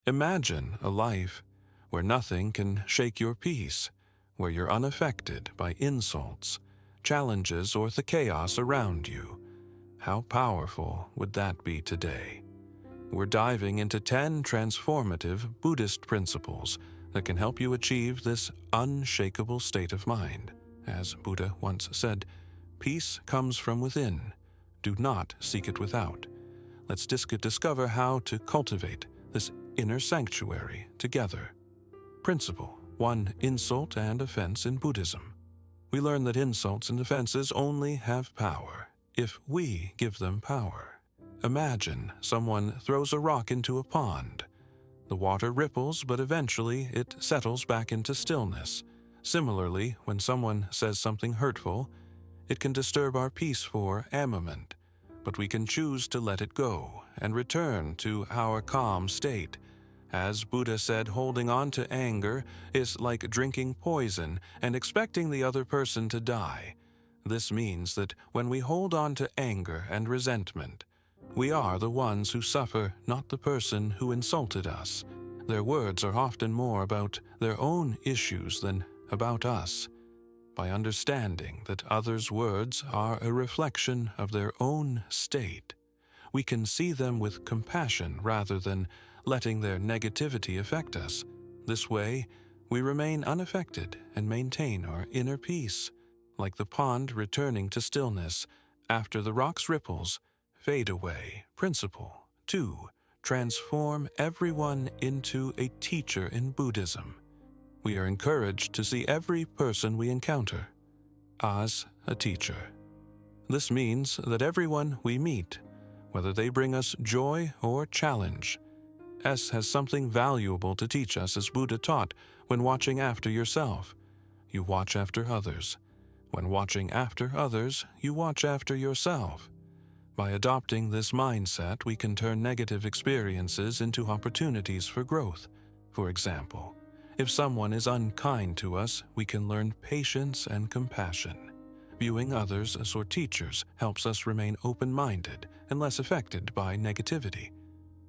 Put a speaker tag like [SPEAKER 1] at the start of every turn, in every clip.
[SPEAKER 1] Imagine a life where nothing can shake your peace, where you're unaffected by insults, challenges, or the chaos around you. How powerful would that be today? We're diving into 10 transformative Buddhist principles that can help you achieve this unshakable state of mind. As Buddha once said, "Peace comes from within. Do not seek it without." Let's discover how to cultivate this inner sanctuary together. Principle 1. Insult and offense in Buddhism. We learn that insults and offenses only have power if we give them power. Imagine someone throws a rock into a pond. The water ripples, but eventually it settles back into stillness. Similarly, when someone says something hurtful, it can disturb our peace for a moment, but we can choose to let it go and return to our calm state. As Buddha said, holding on to anger is like drinking poison and expecting the other person to die. This means that when we hold on to anger and resentment, we are the ones who suffer, not the person who insulted us. Their words are often more about their own issues than about us. By understanding that others' words are a reflection of their own state, we can see them with compassion rather than letting their negativity affect us. This way, we remain unaffected and maintain our inner peace, like the pond returning to stillness after the rock's ripples fade away. Principle 2. Transform everyone into a teacher in Buddhism. We are encouraged to see every person we encounter as a teacher. This means that everyone we meet, whether they bring us joy or challenge, has something valuable to teach us, as Buddha taught. When watching after yourself, you watch after others. When watching after others, you watch after yourself. By adopting this mindset, we can turn negative experiences into opportunities for growth. For example, if someone is unkind to us, we can learn patience and compassion. Viewing others as our teachers helps us remain open-minded and less affected by negativity.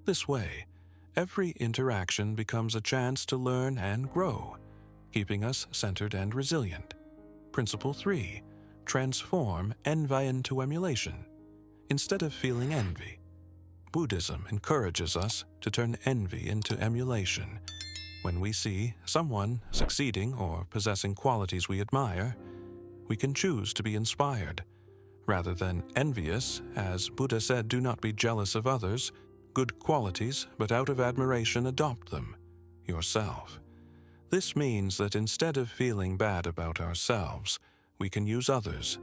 [SPEAKER 1] This way, every interaction becomes a chance to learn and grow, keeping us centered and resilient. Principle 3. Transform envy into emulation. Instead of feeling envy, Buddhism encourages us to turn envy into emulation. When we see someone succeeding or possessing qualities we admire, we can choose to be inspired. Rather than envious, as Buddha said, do not be jealous of others, good qualities, but out of admiration adopt them yourself. This means that instead of feeling bad about ourselves, we can use others.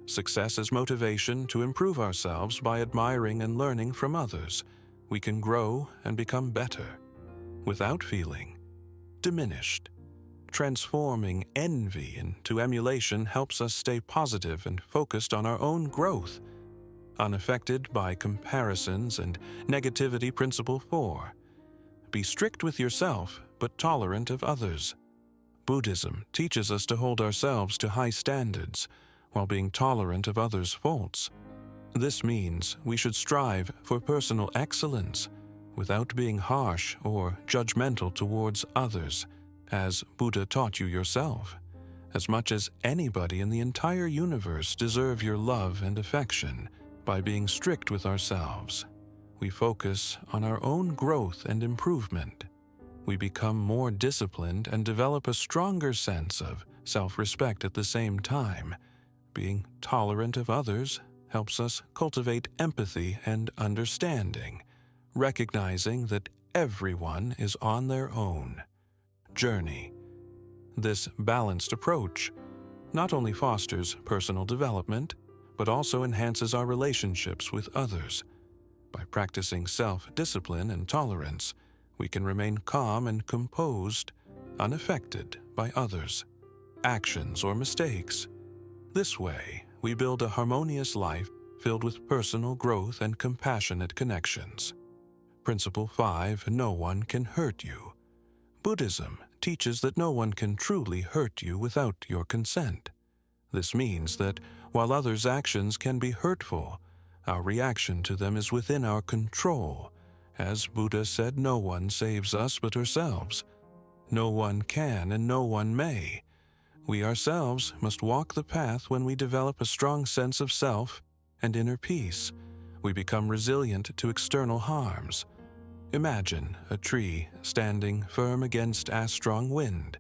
[SPEAKER 1] Success is motivation to improve ourselves by admiring and learning from others. We can grow and become better without feeling diminished. Transforming envy into emulation helps us stay positive and focused on our own growth, unaffected by comparisons and negativity. Principle 4. Be strict with yourself, but tolerant of others. Buddhism teaches us to hold ourselves to high standards while being tolerant of others' faults. This means we should strive for personal excellence without being harsh or judgmental towards others, as Buddha taught you yourself. As much as anybody in the entire universe deserve your love and affection. By being strict with ourselves, we focus on our own growth and improvement. We become more disciplined and develop a stronger sense of self-respect at the same time. Being tolerant of others helps us cultivate empathy and understanding, recognizing that everyone is on their own journey. This balanced approach not only fosters personal development, but also enhances our relationships with others. By practicing self-discipline and tolerance, we can remain calm and composed, unaffected by others' actions or mistakes. This way, we build a harmonious life filled with personal growth and compassionate connections. Principle 5. No one can hurt you. Buddhism teaches that no one can truly hurt you without your consent. This means that while others' actions can be hurtful, our reaction to them is within our control, As Buddha said, no one saves us but ourselves. No one can and no one may. We ourselves must walk the path. When we develop a strong sense of self and inner peace, we become resilient to external harms. Imagine a tree standing firm against a strong wind.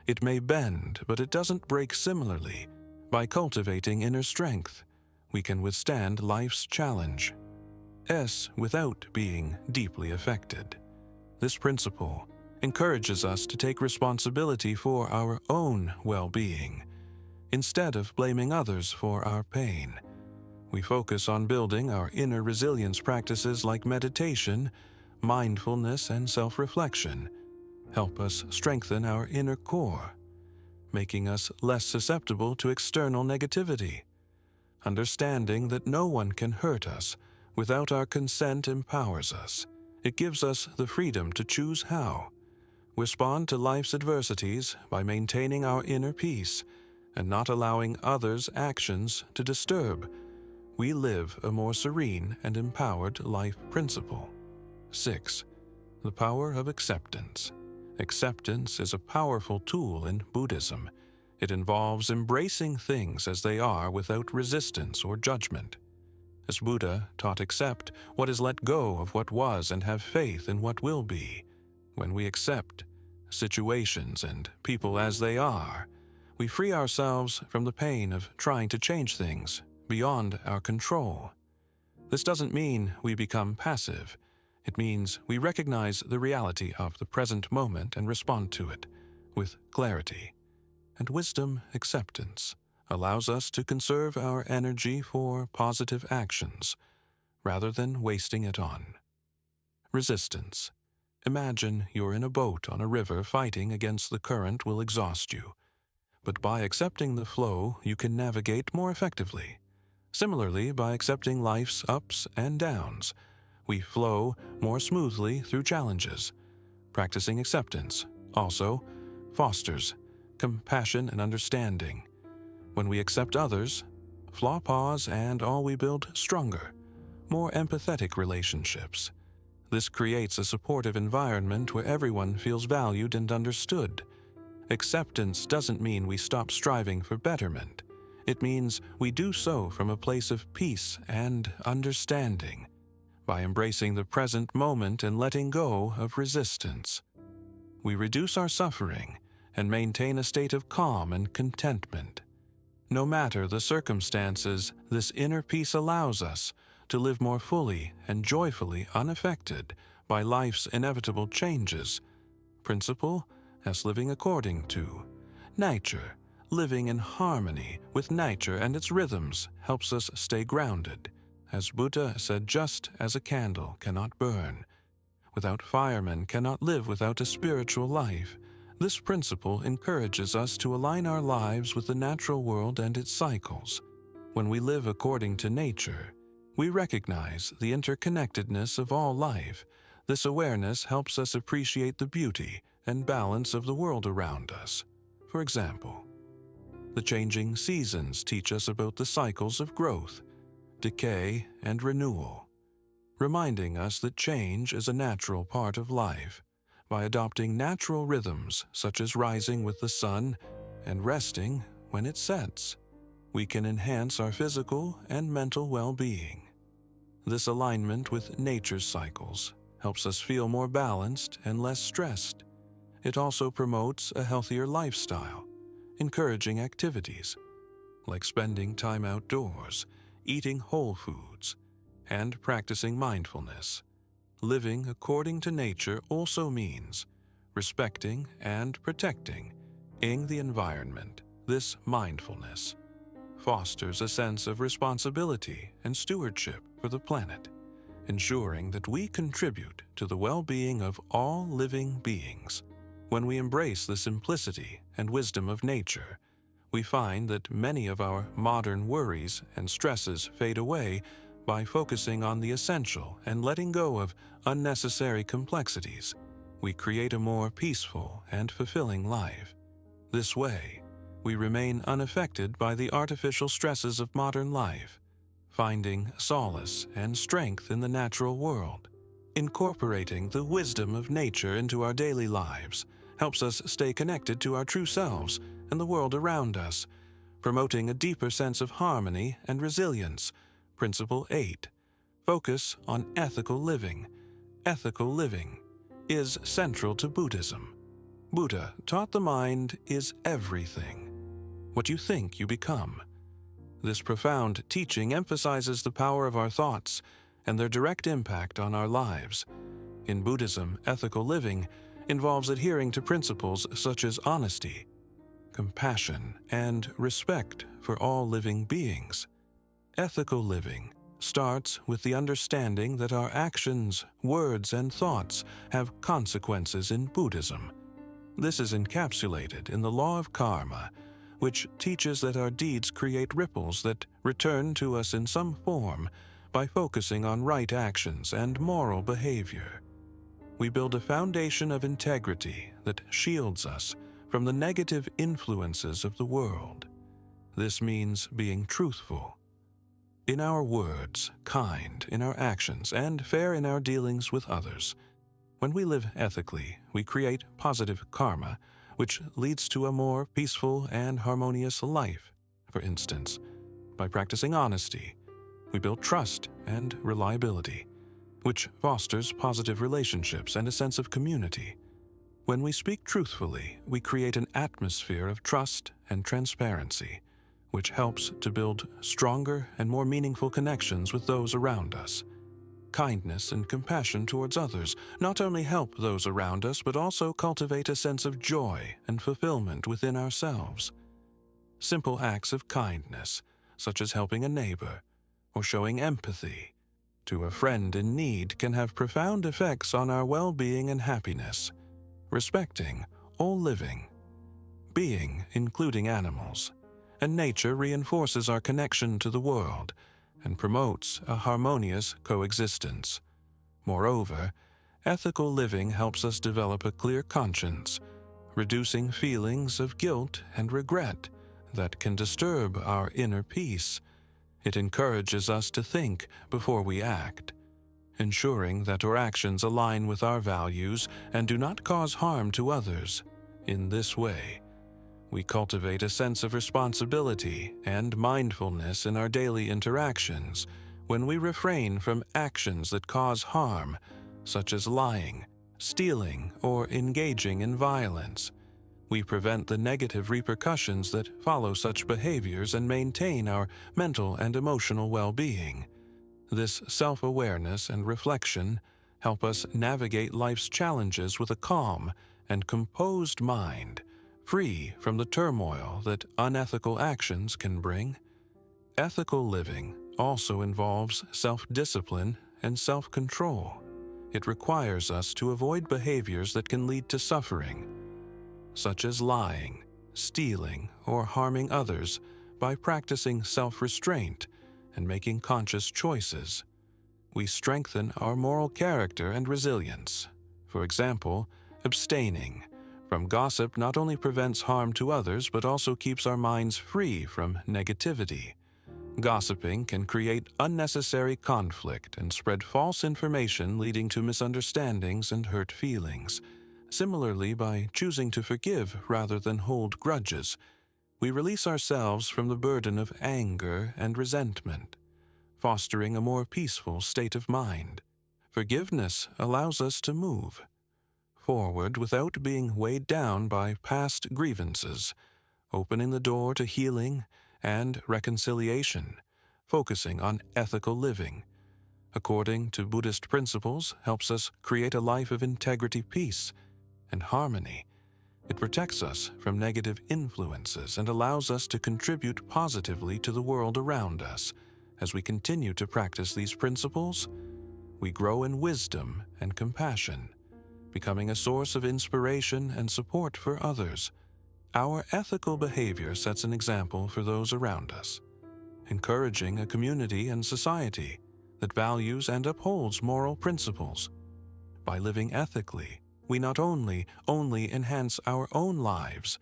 [SPEAKER 1] It may bend, but it doesn't break. Similarly, by cultivating inner strength, we can withstand life's challenge without being deeply affected. This principle encourages us to take responsibility for our own well-being. Instead of blaming others for our pain, we focus on building our inner resilience. Practices like meditation, mindfulness, and self-reflection help us strengthen our inner core, making us less susceptible to external negativity. Understanding that no one can hurt us without our consent empowers us. It gives us the freedom to choose how we respond to life's adversities by maintaining our inner peace and not allowing others' actions to disturb. We live a more serene and empowered life. Principle 6. The power of acceptance. Acceptance is a powerful tool in Buddhism. It involves embracing things as they are without resistance or judgment. As Buddha taught, accept what is, let go of what was, and have faith in what will be. When we accept situations and people as they are, we free ourselves from the pain of trying to change things beyond our control. This doesn't mean we become passive. It means we recognize the reality of the present moment and respond to it with clarity and wisdom. Acceptance allows us to conserve our energy for positive actions rather than wasting it on resistance. Imagine you're in a boat on a river. Fighting against the current will exhaust you, but by accepting the flow, you can navigate more effectively. Similarly, by accepting life's ups and downs, we flow more smoothly through challenges. Practicing acceptance also fosters compassion and understanding. When we accept others, flaws and all, we build stronger, more empathetic relationships. This creates a supportive environment where everyone feels valued and understood. Acceptance doesn't mean we stop striving for betterment. It means we do so from a place of peace and understanding. By embracing the present moment and letting go of resistance, we reduce our suffering and maintain a state of calm and contentment. No matter the circumstances, this inner peace allows us to live more fully and joyfully, unaffected by life's inevitable changes. Principle as living according to nature. Living in harmony with nature and its rhythms helps us stay grounded. As Buddha said, just as a candle cannot burn without firemen cannot live without a spiritual life. This principle encourages us to align our lives with the natural world and its cycles. When we live according to nature, we recognize the interconnectedness of all life. This awareness helps us appreciate the beauty and balance of the world around us. For example, the changing seasons teach us about the cycles of growth, decay, and renewal, reminding us that change is a natural part of life. By adopting natural rhythms such as rising with the sun and resting when it sets, we can enhance our physical and mental well-being. This alignment with nature's cycles helps us feel more balanced and less stressed. It also promotes a healthier lifestyle, encouraging activities like spending time outdoors, eating whole foods, and practicing mindfulness. Living according to nature also means respecting and protecting the environment. This mindfulness fosters a sense of responsibility and stewardship for the planet, ensuring that we contribute to the well-being of all living beings. When we embrace the simplicity and wisdom of nature, we find that many of our modern worries and stresses fade away by focusing on the essential and letting go of unnecessary complexities. We create a more peaceful and fulfilling life. This way, we remain unaffected by the artificial stresses of modern life, finding solace and strength in the natural world. Incorporating the wisdom of nature into our daily lives helps us stay connected to our true selves and the world around us, promoting a deeper sense of harmony and resilience. Principle 8. Focus on ethical living. Ethical living is central to Buddhism. Buddha taught the mind is everything. What you think, you become. This profound teaching emphasizes the power of our thoughts and their direct impact on our lives. In Buddhism, ethical living involves adhering to principles such as honesty, compassion, and respect for all living beings. Ethical living starts with the understanding that our actions, words, and thoughts have consequences in Buddhism. This is encapsulated in the law of karma, which teaches that our deeds create ripples that return to us in some form by focusing on right actions and moral behavior. We build a foundation of integrity that shields us from the negative influences of the world. This means being truthful in our words, kind in our actions, and fair in our dealings with others. When we live ethically, we create positive karma, which leads to a more peaceful and harmonious life. For instance, by practicing honesty, we build trust and reliability, which fosters positive relationships and a sense of community. When we speak truthfully, we create an atmosphere of trust and transparency, which helps to build stronger and more meaningful connections with those around us. Kindness and compassion towards others not only help those around us, but also cultivate a sense of joy and fulfillment within ourselves. Simple acts of kindness, such as helping a neighbor or showing empathy to a friend in need, can have profound effects on our well-being and happiness. Respecting all living being, including animals, and nature reinforces our connection to the world and promotes a harmonious coexistence. Moreover, ethical living helps us develop a clear conscience, reducing feelings of guilt and regret that can disturb our inner peace. It encourages us to think before we act, ensuring that our actions align with our values and do not cause harm to others. In this way, we cultivate a sense of responsibility and mindfulness in our daily interactions. When we refrain from actions that cause harm, such as lying, stealing, or engaging in violence, we prevent the negative repercussions that follow such behaviors and maintain our mental and emotional well-being. This self-awareness and reflection help us navigate life's challenges with a calm and composed mind, free from the turmoil that unethical actions can bring. Ethical living also involves self-discipline and self-control. It requires us to avoid behaviors that can lead to suffering, such as lying, stealing, or harming others, by practicing self-restraint and making conscious choices. We strengthen our moral character and resilience. For example, abstaining from gossip not only prevents harm to others, but also keeps our minds free from negativity. Gossiping can create unnecessary conflict and spread false information, leading to misunderstandings and hurt feelings. Similarly, by choosing to forgive rather than hold grudges, we release ourselves from the burden of anger and resentment, fostering a more peaceful state of mind. Forgiveness allows us to move forward without being weighed down by past grievances, opening the door to healing and reconciliation. Focusing on ethical living, according to Buddhist principles, helps us create a life of integrity, peace, and harmony. It protects us from negative influences and allows us to contribute positively to the world around us. As we continue to practice these principles, we grow in wisdom and compassion, becoming a source of inspiration and support for others. Our ethical behavior sets an example for those around us, encouraging a community and society that values and upholds moral principles. By living ethically, we not only enhance our own lives,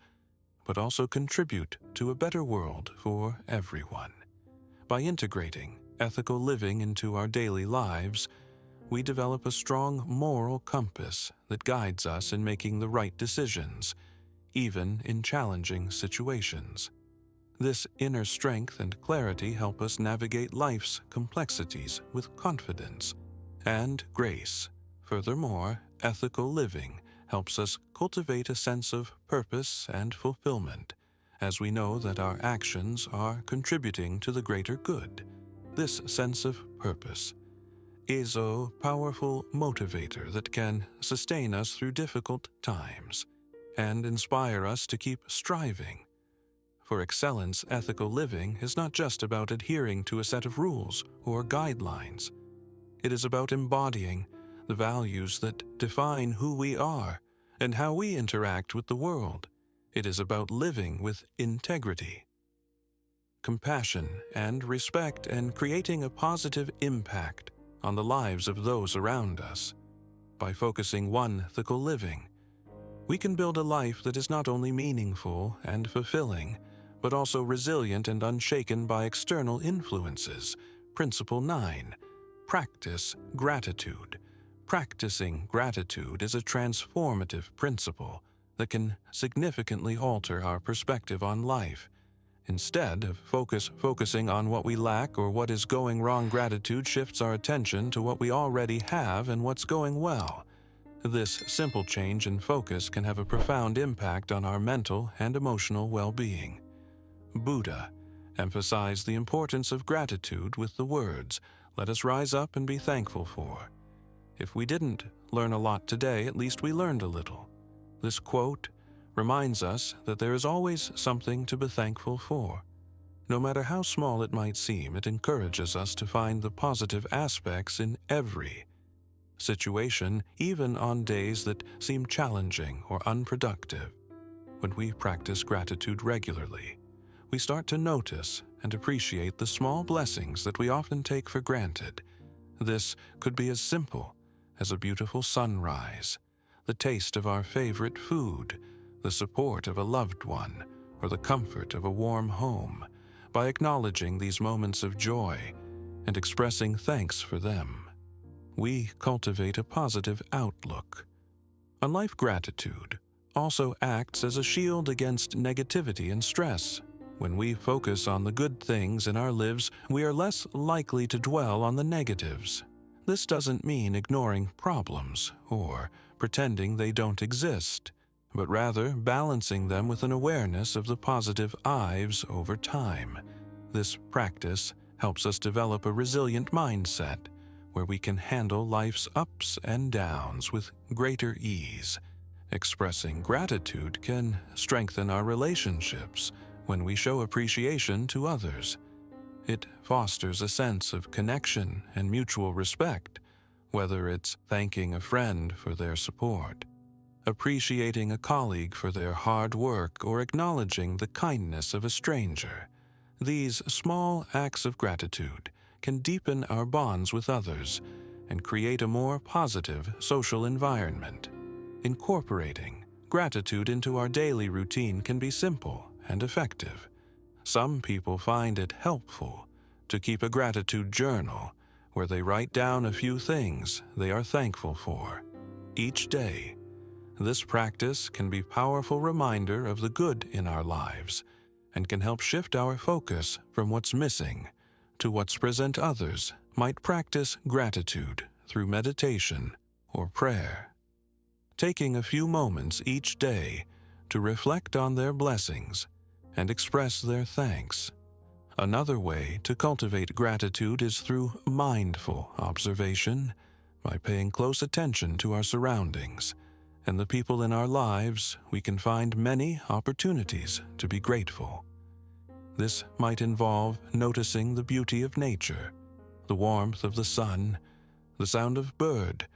[SPEAKER 1] but also contribute to a better world for everyone. By integrating ethical living into our daily lives, we develop a strong moral compass that guides us in making the right decisions, even in challenging situations. This inner strength and clarity help us navigate life's complexities with confidence and grace. Furthermore, ethical living helps us cultivate a sense of purpose and fulfillment, as we know that our actions are contributing to the greater good. This sense of purpose is a powerful motivator that can sustain us through difficult times and inspire us to keep striving. For excellence, ethical living is not just about adhering to a set of rules or guidelines. It is about embodying the values that define who we are and how we interact with the world. It is about living with integrity, compassion, and respect, and creating a positive impact on the lives of those around us. By focusing on ethical living, we can build a life that is not only meaningful and fulfilling, but also resilient and unshaken by external influences. Principle 9. Practice gratitude. Practicing gratitude is a transformative principle that can significantly alter our perspective on life. Instead of focusing on what we lack or what is going wrong, gratitude shifts our attention to what we already have and what's going well. This simple change in focus can have a profound impact on our mental and emotional well-being. Buddha emphasized the importance of gratitude with the words, "Let us rise up and be thankful for." If we didn't learn a lot today, at least we learned a little. This quote reminds us that there is always something to be thankful for. No matter how small it might seem, it encourages us to find the positive aspects in every situation, even on days that seem challenging or unproductive. When we practice gratitude regularly, we start to notice and appreciate the small blessings that we often take for granted. This could be as simple as a beautiful sunrise, the taste of our favorite food, the support of a loved one, or the comfort of a warm home. By acknowledging these moments of joy and expressing thanks for them, we cultivate a positive outlook on life. Gratitude also acts as a shield against negativity and stress. When we focus on the good things in our lives, we are less likely to dwell on the negatives. This doesn't mean ignoring problems or pretending they don't exist, but rather balancing them with an awareness of the positive I's over time. This practice helps us develop a resilient mindset where we can handle life's ups and downs with greater ease. Expressing gratitude can strengthen our relationships when we show appreciation to others. It fosters a sense of connection and mutual respect, whether it's thanking a friend for their support, appreciating a colleague for their hard work, or acknowledging the kindness of a stranger. These small acts of gratitude can deepen our bonds with others and create a more positive social environment. Incorporating gratitude into our daily routine can be simple and effective. Some people find it helpful to keep a gratitude journal where they write down a few things they are thankful for each day. This practice can be a powerful reminder of the good in our lives and can help shift our focus from what's missing to what's present. Others might practice gratitude through meditation or prayer, taking a few moments each day to reflect on their blessings and express their thanks. Another way to cultivate gratitude is through mindful observation. By paying close attention to our surroundings and the people in our lives, we can find many opportunities to be grateful. This might involve noticing the beauty of nature, the warmth of the sun, the sound of bird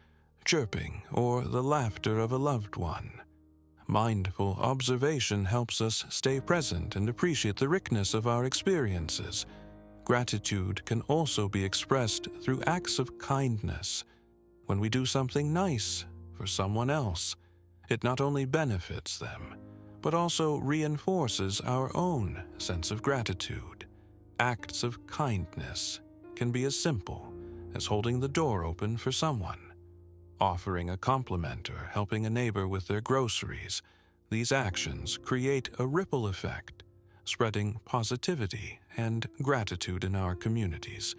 [SPEAKER 1] chirping, or the laughter of a loved one. Mindful observation helps us stay present and appreciate the richness of our experiences. Gratitude can also be expressed through acts of kindness. When we do something nice for someone else, it not only benefits them, but also reinforces our own sense of gratitude. Acts of kindness can be as simple as holding the door open for someone. Offering a compliment or helping a neighbor with their groceries, these actions create a ripple effect, spreading positivity and gratitude in our communities.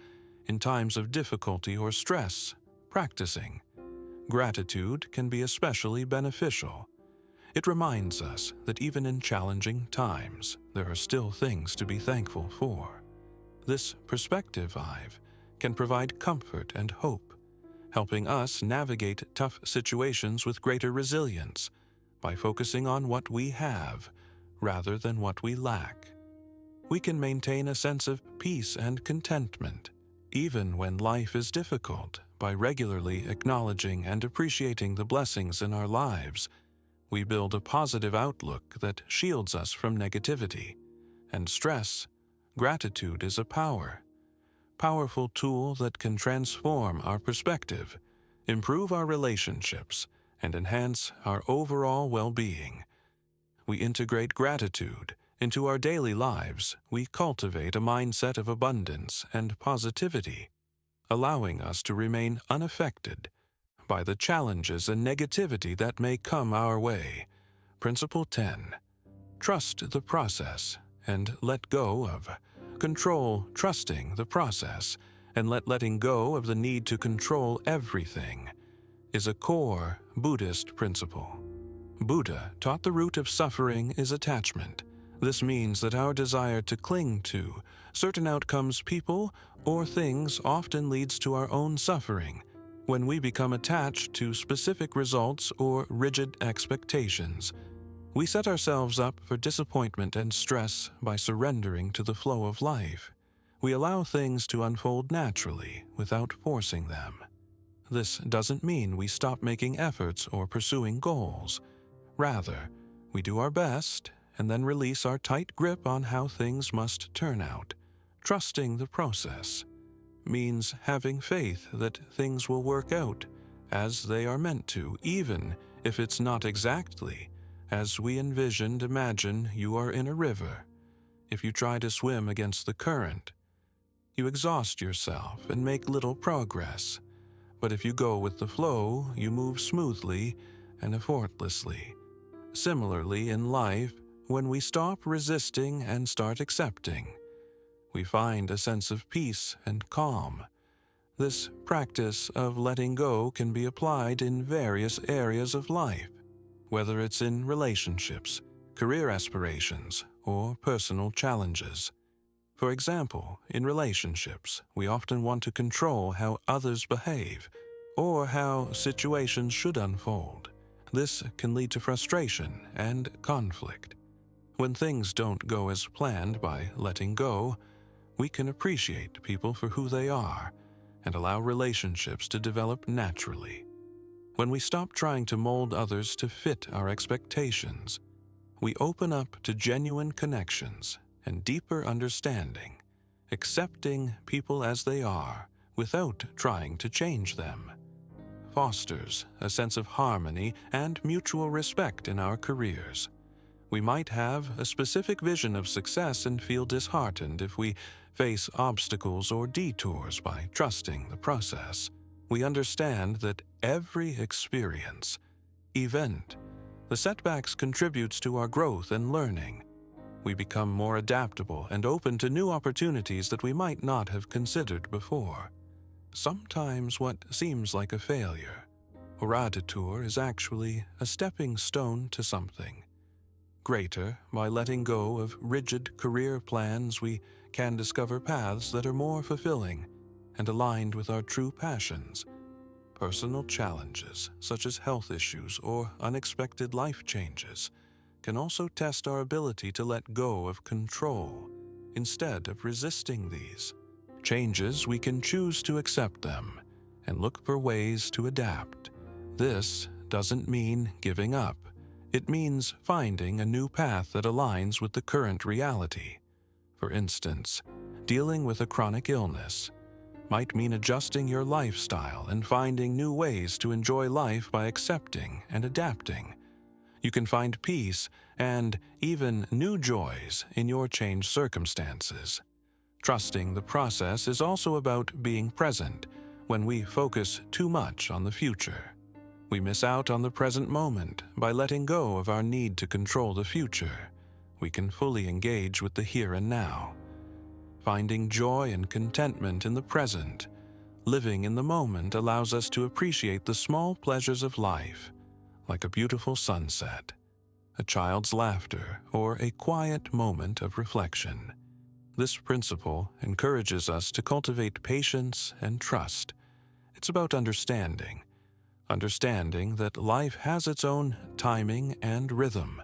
[SPEAKER 1] In times of difficulty or stress, practicing gratitude can be especially beneficial. It reminds us that even in challenging times, there are still things to be thankful for. This perspective can provide comfort and hope, helping us navigate tough situations with greater resilience by focusing on what we have rather than what we lack. We can maintain a sense of peace and contentment, even when life is difficult, by regularly acknowledging and appreciating the blessings in our lives. We build a positive outlook that shields us from negativity and stress. Gratitude is a powerful tool that can transform our perspective, improve our relationships, and enhance our overall well-being. We integrate gratitude into our daily lives. We cultivate a mindset of abundance and positivity, allowing us to remain unaffected by the challenges and negativity that may come our way. Principle 10. Trust the process and let go of control. Trusting the process and letting go of the need to control everything is a core Buddhist principle. Buddha taught the root of suffering is attachment. This means that our desire to cling to certain outcomes, people, or things often leads to our own suffering. When we become attached to specific results or rigid expectations, we set ourselves up for disappointment and stress. By surrendering to the flow of life, we allow things to unfold naturally without forcing them. This doesn't mean we stop making efforts or pursuing goals. Rather, we do our best and then release our tight grip on how things must turn out. Trusting the process means having faith that things will work out as they are meant to, even if it's not exactly as we envisioned. Imagine you are in a river. If you try to swim against the current, you exhaust yourself and make little progress. But if you go with the flow, you move smoothly and effortlessly. Similarly, in life, when we stop resisting and start accepting, we find a sense of peace and calm. This practice of letting go can be applied in various areas of life, whether it's in relationships, career aspirations, or personal challenges. For example, in relationships, we often want to control how others behave or how situations should unfold. This can lead to frustration and conflict. When things don't go as planned, by letting go, we can appreciate people for who they are and allow relationships to develop naturally. When we stop trying to mold others to fit our expectations, we open up to genuine connections and deeper understanding, accepting people as they are without trying to change them. Fosters a sense of harmony and mutual respect in our careers. We might have a specific vision of success and feel disheartened if we face obstacles or detours. By trusting the process, we understand that every experience, event, the setbacks contributes to our growth and learning. We become more adaptable and open to new opportunities that we might not have considered before. Sometimes what seems like a failure or a detour is actually a stepping stone to something greater. By letting go of rigid career plans, we can discover paths that are more fulfilling and aligned with our true passions. Personal challenges, such as health issues or unexpected life changes, can also test our ability to let go of control. Instead of resisting these changes, we can choose to accept them and look for ways to adapt. This doesn't mean giving up. It means finding a new path that aligns with the current reality. For instance, dealing with a chronic illness might mean adjusting your lifestyle and finding new ways to enjoy life. By accepting and adapting, you can find peace and even new joys in your changed circumstances. Trusting the process is also about being present. when we focus too much on the future. We miss out on the present moment. By letting go of our need to control the future, we can fully engage with the here and now. Finding joy and contentment in the present, living in the moment allows us to appreciate the small pleasures of life, like a beautiful sunset, a child's laughter, or a quiet moment of reflection. This principle encourages us to cultivate patience and trust. It's about understanding that life has its own timing and rhythm.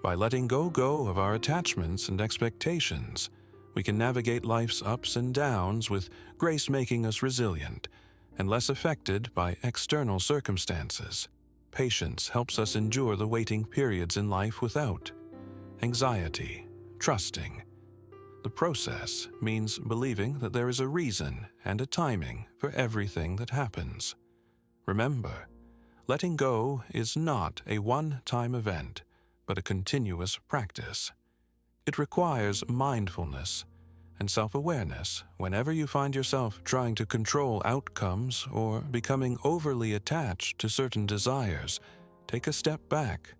[SPEAKER 1] By letting go of our attachments and expectations, we can navigate life's ups and downs with grace, making us resilient and less affected by external circumstances. Patience helps us endure the waiting periods in life without anxiety. Trusting the process means believing that there is a reason and a timing for everything that happens. Remember, letting go is not a one-time event, but a continuous practice. It requires mindfulness and self-awareness. Whenever you find yourself trying to control outcomes or becoming overly attached to certain desires, take a step back,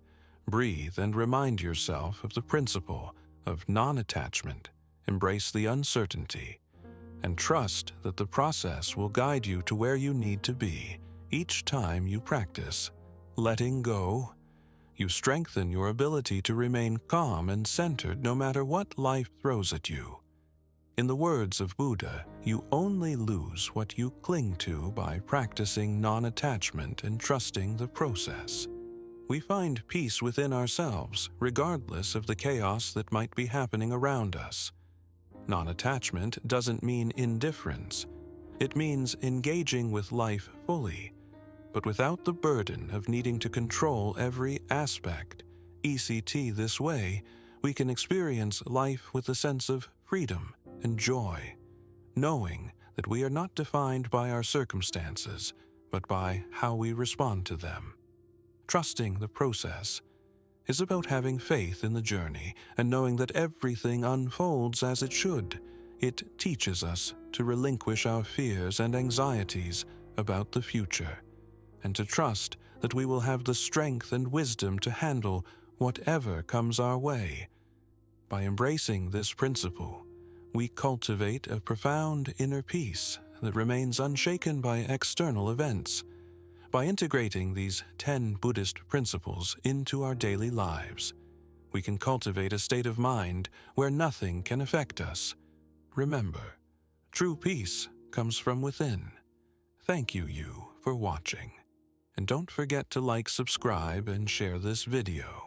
[SPEAKER 1] breathe, and remind yourself of the principle of non-attachment. Embrace the uncertainty and trust that the process will guide you to where you need to be. Each time you practice letting go, you strengthen your ability to remain calm and centered no matter what life throws at you. In the words of Buddha, you only lose what you cling to by practicing non-attachment and trusting the process. We find peace within ourselves, regardless of the chaos that might be happening around us. Non-attachment doesn't mean indifference. It means engaging with life fully, but without the burden of needing to control every aspect. This way, we can experience life with a sense of freedom and joy, knowing that we are not defined by our circumstances, but by how we respond to them. Trusting the process is about having faith in the journey and knowing that everything unfolds as it should. It teaches us to relinquish our fears and anxieties about the future, and to trust that we will have the strength and wisdom to handle whatever comes our way. By embracing this principle, we cultivate a profound inner peace that remains unshaken by external events. By integrating these 10 Buddhist principles into our daily lives, we can cultivate a state of mind where nothing can affect us. Remember, true peace comes from within. Thank you for watching. And don't forget to like, subscribe, and share this video.